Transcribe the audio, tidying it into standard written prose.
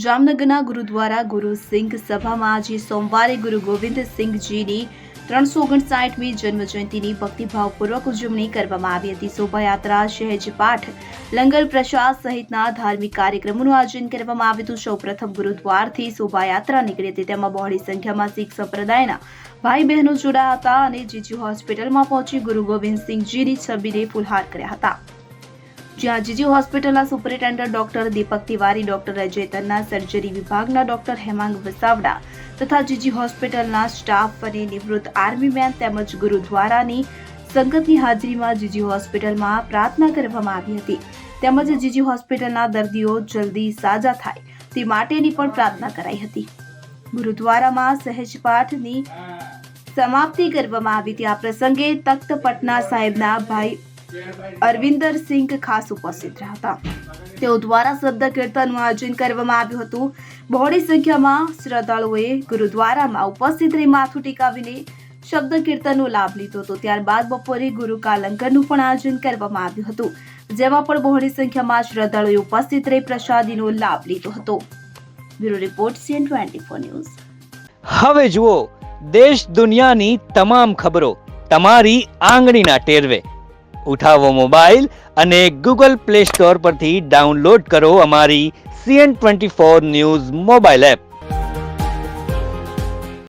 જામનગરના ગુરુદ્વારા ગુરુ સિંઘ સભામાં આજે સોમવારે ગુરુ ગોવિંદ સિંઘજીની 359મી જન્મજયંતિની ભક્તિભાવપૂર્વક ઉજવણી કરવામાં આવી હતી। શોભાયાત્રા, સહેજ પાઠ, લંગર પ્રસાદ સહિતના ધાર્મિક કાર્યક્રમોનું આયોજન કરવામાં આવ્યું હતું। સૌપ્રથમ ગુરુદ્વારથી શોભાયાત્રા નીકળી હતી, તેમાં બહોળી સંખ્યામાં શીખ સંપ્રદાયના ભાઈ બહેનો જોડાયા હતા અને જીજી હોસ્પિટલમાં પહોંચી ગુરુ ગોવિંદ સિંઘજીની છબીને ફૂલહાર કર્યા હતા, જ્યાં જીજી હોસ્પિટલના સુપરિન્ટેન્ડન્ટ ડોક્ટર દીપક તિવારી, ડોક્ટર અજય તન્ના, સર્જરી વિભાગના ડોક્ટર હેમાંગ વસાવડા તથા જીજી હોસ્પિટલના સ્ટાફ અને નિવૃત્ત આર્મી મેન તેમજ ગુરુદ્વારાની સંગતની હાજરીમાં જીજી હોસ્પિટલમાં પ્રાર્થના કરવામાં આવી હતી, તેમજ જીજી હોસ્પિટલના દર્દીઓ જલ્દી સાજા થાય તે માટેની પણ પ્રાર્થના કરાઈ હતી। ગુરુદ્વારામાં સહેજ પાઠની સમાપ્તિ કરવામાં આવી હતી। આ પ્રસંગે તખ્ત પટના સાહેબના ભાઈ અરવિંદર સિંઘ ખાસ ઉપસ્થિત રહ્યા હતા। તેઓ દ્વારા શબ્દ કીર્તનનું આયોજન કરવામાં આવ્યું હતું। બહોળી સંખ્યામાં શ્રદ્ધાળુઓએ ગુરુદ્વારામાં ઉપસ્થિત રહી માથું ટેકાવીને શબ્દ કીર્તનનો લાભ લીધો હતો। ત્યારબાદ બપોરે ગુરુ કાલંકરનું પણ આયોજન કરવામાં આવ્યું હતું, જેમાં પણ બહોળી સંખ્યામાં શ્રદ્ધાળુઓએ ઉપસ્થિત રહી પ્રસાદીનો લાભ લીધો હતો। Bureau report CN24 news. હવે જુઓ દેશ દુનિયાની તમામ ખબરો તમારી આંગળીના ટેરવે। ઉઠાવો મોબાઈલ અને Google Play Store પરથી ડાઉનલોડ કરો અમારી CN24 ન્યૂઝ મોબાઈલ એપ।